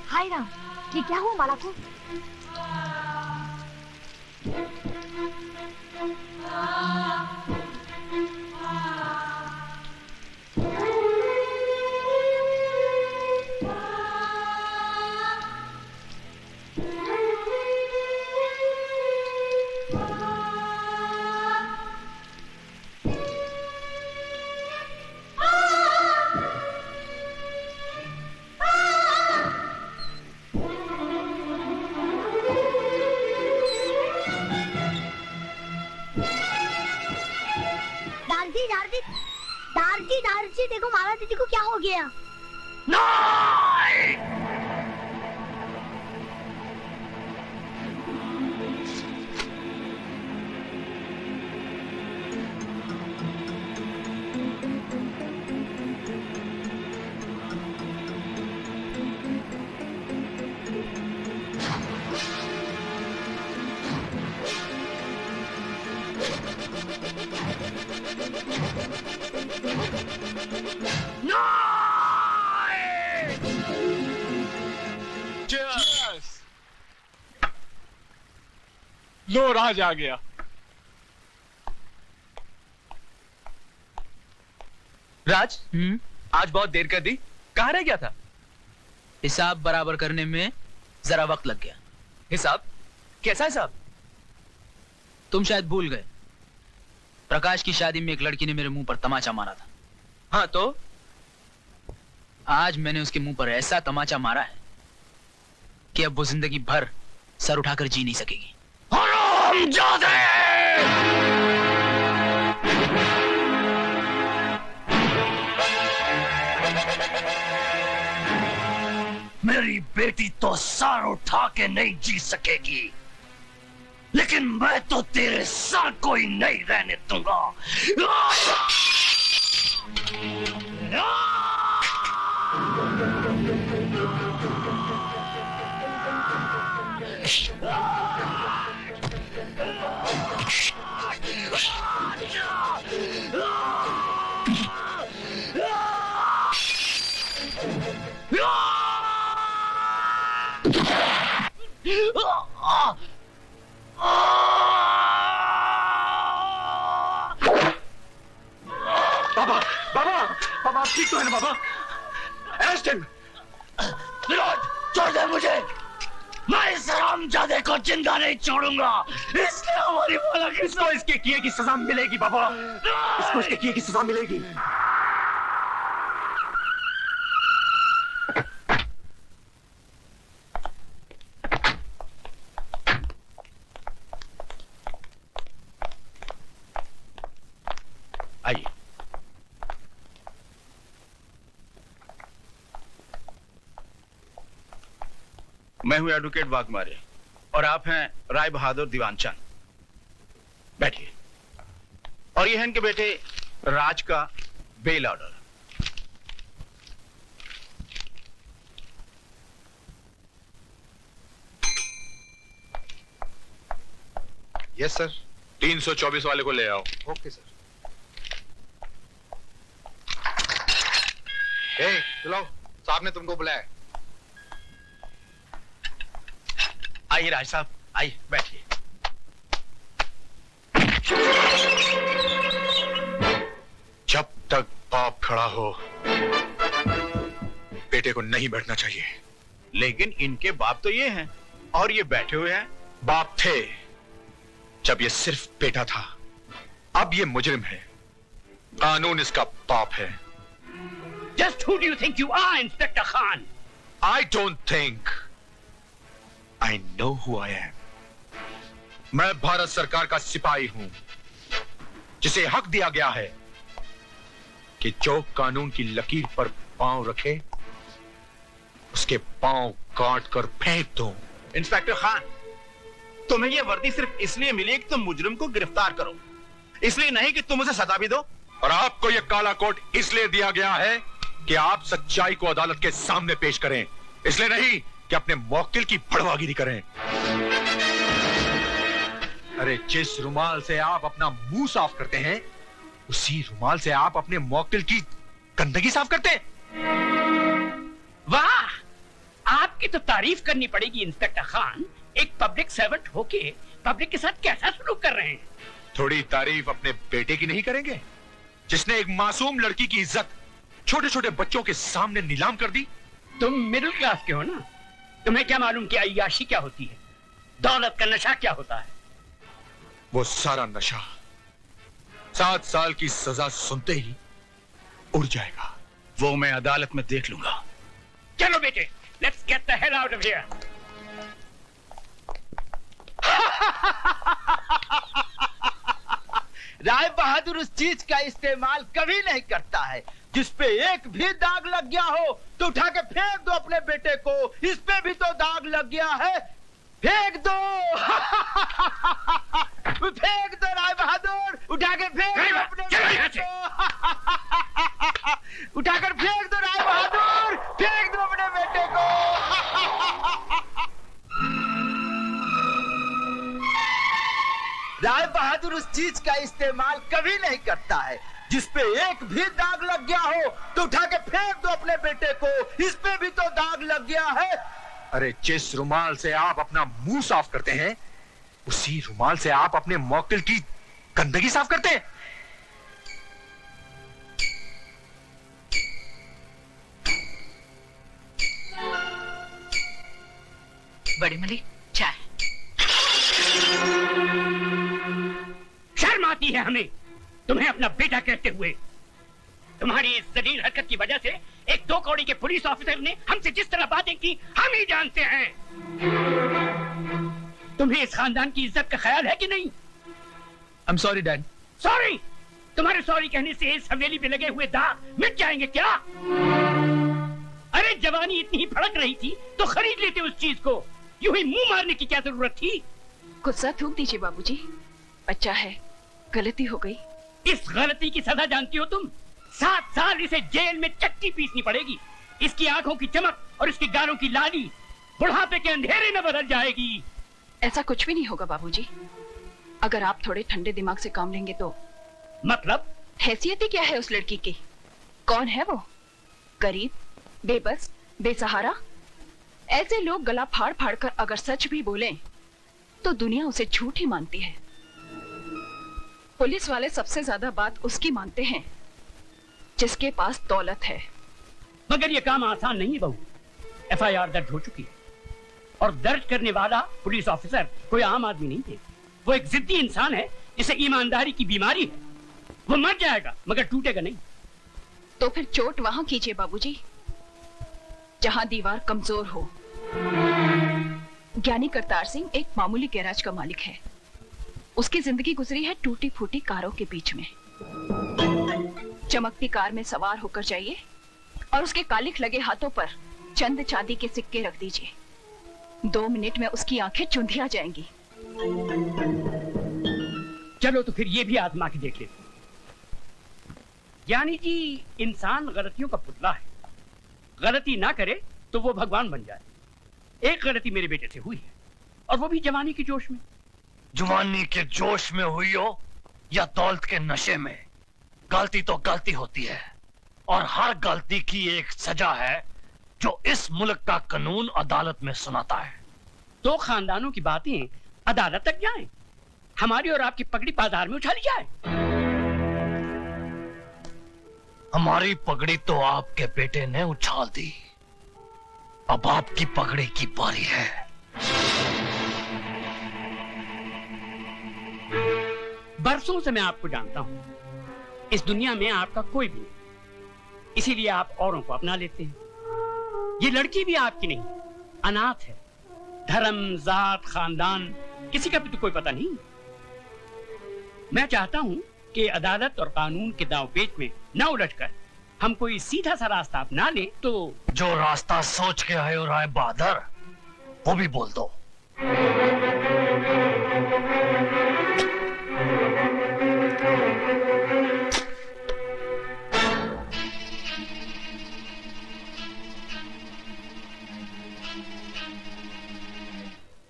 हाय राम, ये क्या हुआ माला को? दारजी, देखो माला दीदी को क्या हो गया? लो राज आ गया। राज, आज बहुत देर कर दी, कहाँ रह गया था? हिसाब बराबर करने में जरा वक्त लग गया। हिसाब? कैसा हिसाब? तुम शायद भूल गए, प्रकाश की शादी में एक लड़की ने मेरे मुंह पर तमाचा मारा था। हाँ तो? आज मैंने उसके मुंह पर ऐसा तमाचा मारा है कि अब वो जिंदगी भर सर उठाकर जी नहीं सकेगी। मेरी बेटी तो सर उठा के नहीं जी सकेगी, लेकिन मैं तो तेरे सर को ही नहीं रहने दूंगा। बाबा, बाबा, बाबा ठीक तो है ना बाबा? Arrest him. विनोद, छोड़ दे मुझे, मैं इस हरामजादे को जिंदा नहीं छोड़ूंगा। इसने हमारी माला की इसको इसके किए की सजा मिलेगी बाबा, इसको इसके किए की सजा मिलेगी। आइए। मैं हूं एडवोकेट वाघमारे और आप हैं राय बहादुर दीवानचंद। बैठिए। और ये है इनके बेटे राज का बेल ऑर्डर। Yes sir. 324 वाले को ले आओ। Okay sir. चलो, साहब ने तुमको बुलाया। आइए राज साहब, आइए बैठिए। जब तक बाप खड़ा हो बेटे को नहीं बैठना चाहिए। लेकिन इनके बाप तो ये हैं और ये बैठे हुए हैं। बाप थे जब ये सिर्फ बेटा था, अब ये मुजरिम है। कानून इसका बाप है। Just who do you think you are, Inspector Khan? I don't think I know who I am. मैं भारत सरकार का सिपाही हूं, जिसे हक दिया गया है कि जो कानून की लकीर पर पांव रखे उसके पांव काट कर फेंक दो। इंस्पेक्टर खान, तुम्हें यह वर्दी सिर्फ इसलिए मिली है कि तुम मुजरिम को गिरफ्तार करो, इसलिए नहीं कि तुम उसे सजा भी दो। और आपको यह काला कोट इसलिए दिया गया है कि आप सच्चाई को अदालत के सामने पेश करें, इसलिए नहीं कि अपने मौकिल की भड़वागिरी करें। अरे जिस रुमाल से आप अपना मुंह साफ करते हैं, उसी रुमाल से आप अपने मौकिल की गंदगी साफ करते हैं। वाह, आपकी तो तारीफ करनी पड़ेगी इंस्पेक्टर खान। एक पब्लिक सर्वेंट होके पब्लिक के साथ कैसा सलूक कर रहे हैं? थोड़ी तारीफ अपने बेटे की नहीं करेंगे, जिसने एक मासूम लड़की की इज्जत छोटे छोटे बच्चों के सामने नीलाम कर दी? तुम मिडिल क्लास के हो ना, तुम्हें क्या मालूम कि अय्याशी क्या होती है, दौलत का नशा क्या होता है। वो सारा नशा 7 साल की सजा सुनते ही उड़ जाएगा। वो मैं अदालत में देख लूंगा। चलो बेटे, let's get the hell out of here. Rai Bahadur उस चीज का इस्तेमाल कभी नहीं करता है जिस पे एक भी दाग लग गया हो तो उठा के फेंक दो अपने बेटे को। इस पे भी तो दाग लग गया है, फेंक दो। फेंक दो राय बहादुर, उठा के फेंक दो अपने बेटे को। उठाकर फेंक दो राय बहादुर, फेंक दो अपने बेटे को। राय बहादुर उस चीज का इस्तेमाल कभी नहीं करता है जिस पे एक भी दाग लग गया हो तो उठा के फेंक दो अपने बेटे को। इस पे भी तो दाग लग गया है। अरे जिस रुमाल से आप अपना मुंह साफ करते हैं, उसी रुमाल से आप अपने मौकिल की गंदगी साफ करते हैं। बड़ी मलिक, चाय। शर्म आती है हमें तुम्हें अपना बेटा कहते हुए। तुम्हारी इस जलील हरकत की वजह से एक 2 कौड़ी के पुलिस ऑफिसर ने हमसे जिस तरह बातें की हम ही जानते हैं। तुम्हें इस खानदान की इज्जत का ख्याल है कि नहीं? I'm sorry, Dad. सॉरी? तुम्हारे सॉरी कहने से इस हवेली पे लगे हुए दाग मिट जाएंगे क्या? अरे जवानी इतनी ही भड़क रही थी तो खरीद लेते उस चीज को, यूं ही मुंह मारने की क्या जरूरत थी? गुस्सा थूक दीजिए बाबूजी, बच्चा है, गलती हो गई। इस गलती की सजा जानती हो तुम? 7 साल इसे जेल में चक्की पीसनी पड़ेगी। इसकी आंखों की चमक और इसके गालों की लाली बुढ़ापे के अंधेरे में बदल जाएगी। ऐसा कुछ भी नहीं होगा बाबूजी, अगर आप थोड़े ठंडे दिमाग से काम लेंगे तो। मतलब? हैसियत ही क्या है उस लड़की की? कौन है वो? गरीब, बेबस, बेसहारा। ऐसे लोग गला फाड़ फाड़ कर अगर सच भी बोलें तो दुनिया उसे झूठ ही मानती है। पुलिस वाले सबसे ज्यादा बात उसकी मानते हैं जिसके पास दौलत है। मगर ये काम आसान नहीं है बहू। FIR दर्ज हो चुकी है और दर्ज करने वाला पुलिस ऑफिसर कोई आम आदमी नहीं है। वो एक जिद्दी इंसान है जिसे ईमानदारी की बीमारी है। वो मर जाएगा मगर टूटेगा नहीं। तो फिर चोट वहां कीजिए बाबूजी जहां दीवार कमजोर हो। ज्ञानी करतार सिंह एक मामूली गैराज का मालिक है। उसकी जिंदगी गुजरी है टूटी फूटी कारों के बीच में। चमकती कार में सवार होकर जाइए और उसके कालिख लगे हाथों पर चंद चांदी के सिक्के रख दीजिए। 2 मिनट में उसकी आंखें चुंधिया जाएंगी। चलो तो फिर ये भी आजमा के देख लेते। ज्ञानी जी, इंसान गलतियों का पुतला है। गलती ना करे तो वो भगवान बन जाए। एक गलती मेरे बेटे से हुई है और वो भी जवानी के जोश में। जवानी के जोश में हुई हो या दौलत के नशे में, गलती तो गलती होती है और हर गलती की एक सजा है जो इस मुल्क का कानून अदालत में सुनाता है। 2 खानदानों की बातें अदालत तक जाएं, हमारी और आपकी पगड़ी बाजार में उछाली जाए। हमारी पगड़ी तो आपके बेटे ने उछाल दी, अब आपकी पगड़ी की बारी है। बरसों से मैं आपको जानता हूं। इस दुनिया में आपका कोई भी नहीं। इसीलिए आप औरों को अपना लेते हैं। ये लड़की भी आपकी नहीं, अनाथ है। धर्म, जात, खानदान किसी का भी तो कोई पता नहीं। मैं चाहता हूं कि अदालत और कानून के दांव-पेच में न उलझकर हम कोई सीधा सा रास्ता अपना ले तो। जो रास्ता सोच के आए हो राय बहादुर, वो भी बोल दो।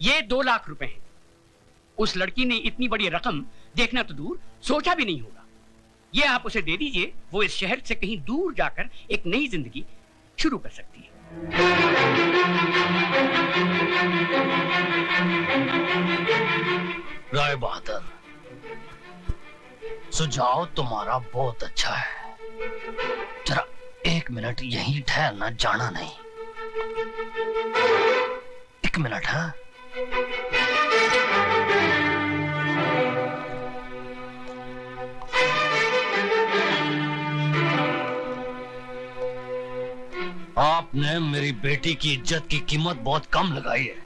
ये 2 लाख रुपए हैं। उस लड़की ने इतनी बड़ी रकम देखना तो दूर, सोचा भी नहीं होगा। ये आप उसे दे दीजिए, वो इस शहर से कहीं दूर जाकर एक नई जिंदगी शुरू कर सकती है। राय बहादुर, सुझाव तुम्हारा बहुत अच्छा है। जरा 1 मिनट यहीं ठहरना, जाना नहीं। 1 मिनट। हाँ, आपने मेरी बेटी की इज्जत की कीमत बहुत कम लगाई है,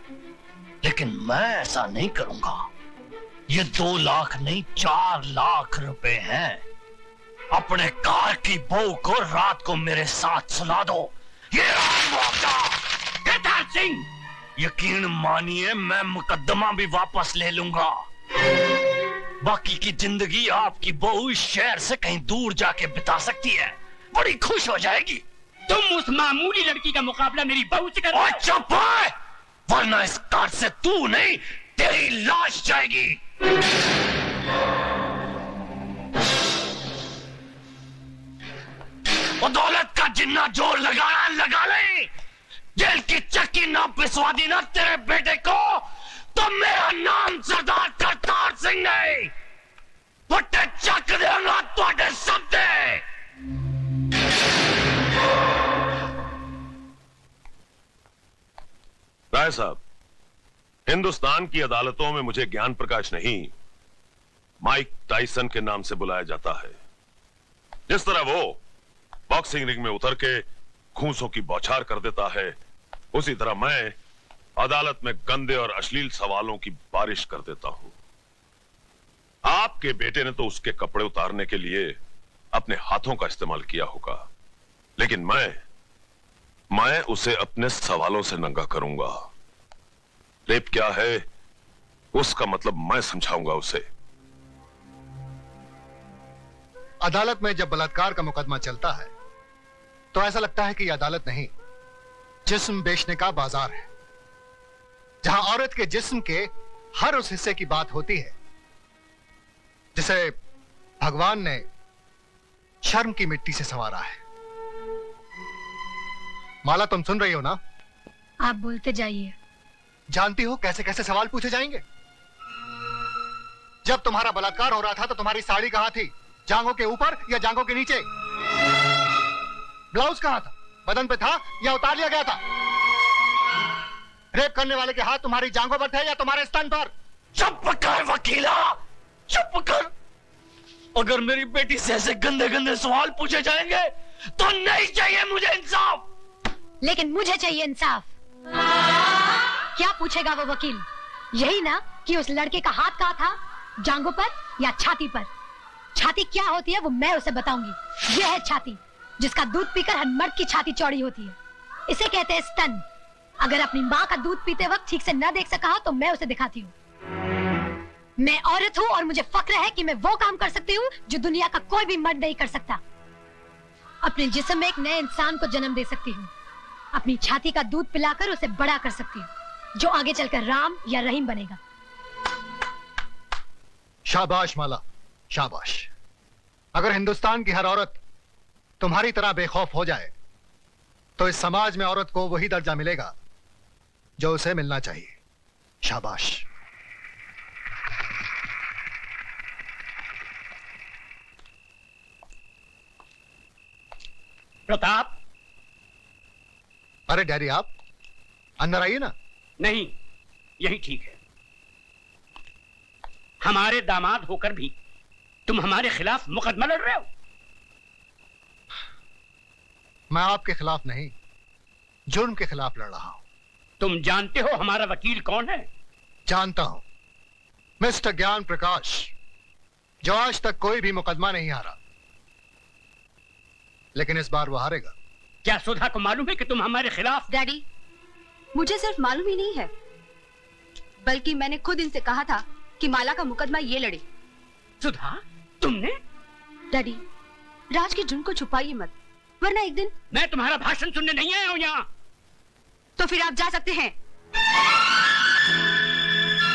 लेकिन मैं ऐसा नहीं करूंगा। ये 2 लाख नहीं, 4 लाख रुपए हैं। अपने कार की बहू को रात को मेरे साथ सुला दो। ये मौका। केदार सिंह, यकीन मानिए, मैं मुकदमा भी वापस ले लूंगा। बाकी की जिंदगी आपकी बहू इस शहर से कहीं दूर जाके बिता सकती है, बड़ी खुश हो जाएगी। तुम उस मामूली लड़की का मुकाबला मेरी बहू से कर। और चुप है, वरना इस कार से तू नहीं, तेरी लाश जाएगी। वो दौलत का जिन्ना जोर लगाना लगा ले। जेल की चक्की ना पिसवा दी ना तेरे बेटे को, तो मेरा नाम सरदार करतार सिंह नहीं। फट्टे चक देगा तुहाडे सबदे। राय साहब, हिंदुस्तान की अदालतों में मुझे ज्ञान प्रकाश नहीं, माइक टाइसन के नाम से बुलाया जाता है। जिस तरह वो बॉक्सिंग रिंग में उतर के घूंसों की बौछार कर देता है, उसी तरह मैं अदालत में गंदे और अश्लील सवालों की बारिश कर देता हूं। आपके बेटे ने तो उसके कपड़े उतारने के लिए अपने हाथों का इस्तेमाल किया होगा, लेकिन मैं उसे अपने सवालों से नंगा करूंगा। रेप क्या है उसका मतलब मैं समझाऊंगा उसे। अदालत में जब बलात्कार का मुकदमा चलता है तो ऐसा लगता है कि यह अदालत नहीं, जिस्म बेचने का बाजार है, जहां औरत के जिस्म के हर उस हिस्से की बात होती है जिसे भगवान ने शर्म की मिट्टी से संवारा है। माला, तुम सुन रही हो ना? आप बोलते जाइए। जानती हो कैसे कैसे सवाल पूछे जाएंगे? जब तुम्हारा बलात्कार हो रहा था तो तुम्हारी साड़ी कहां थी? जांघों के ऊपर या जांघों के नीचे? ब्लाउज कहां था? बदन पे था या उतार लिया गया था? रेप करने वाले के हाथ तुम्हारी जांघों पर थे या तुम्हारे स्तन पर? चुप कर वकीला, चुप कर। अगर मेरी बेटी से ऐसे गंदे गंदे सवाल पूछे जाएंगे तो नहीं चाहिए मुझे इंसाफ। लेकिन मुझे चाहिए इंसाफ। क्या पूछेगा वो वकील? यही ना कि उस लड़के का हाथ कहाँ था, जांघों पर या छाती पर? छाती क्या होती है वो मैं उसे बताऊंगी। यह है छाती, जिसका दूध पीकर हर मर्द की छाती चौड़ी होती है। इसे कहते हैं स्तन। अगर अपनी माँ का दूध पीते वक्त ठीक से न देख सका तो मैं उसे दिखाती हूँ। मैं औरत हूँ और मुझे फक्र है कि मैं वो काम कर सकती हूँ जो दुनिया का कोई भी मर्द नहीं कर सकता। अपने जिस्म में एक नए इंसान को जन्म दे सकती हूँ। अपनी छाती का दूध पिलाकर उसे बड़ा कर सकती हूँ, जो आगे चलकर राम या रहीम बनेगा। शाबाश माला, शाबाश। अगर हिंदुस्तान की हर औरत तुम्हारी तरह बेखौफ हो जाए तो इस समाज में औरत को वही दर्जा मिलेगा जो उसे मिलना चाहिए। शाबाश। प्रताप। अरे डैडी, आप अंदर आइए ना। नहीं, यही ठीक है। हमारे दामाद होकर भी तुम हमारे खिलाफ मुकदमा लड़ रहे हो। मैं आपके खिलाफ नहीं, जुर्म के खिलाफ लड़ रहा हूं। तुम जानते हो हमारा वकील कौन है? जानता हूं, मिस्टर ज्ञान प्रकाश, जो आज तक कोई भी मुकदमा नहीं हारा, लेकिन इस बार वो हारेगा। क्या सुधा को मालूम है कि तुम हमारे खिलाफ? डैडी, मुझे सिर्फ मालूम ही नहीं है, बल्कि मैंने खुद इनसे कहा था कि माला का मुकदमा ये लड़े। सुधा, तुमने? डैडी, राज के जुर्म को छुपाइए मत, वरना एक दिन। मैं तुम्हारा भाषण सुनने नहीं आया हूं यहाँ। तो फिर आप जा सकते हैं।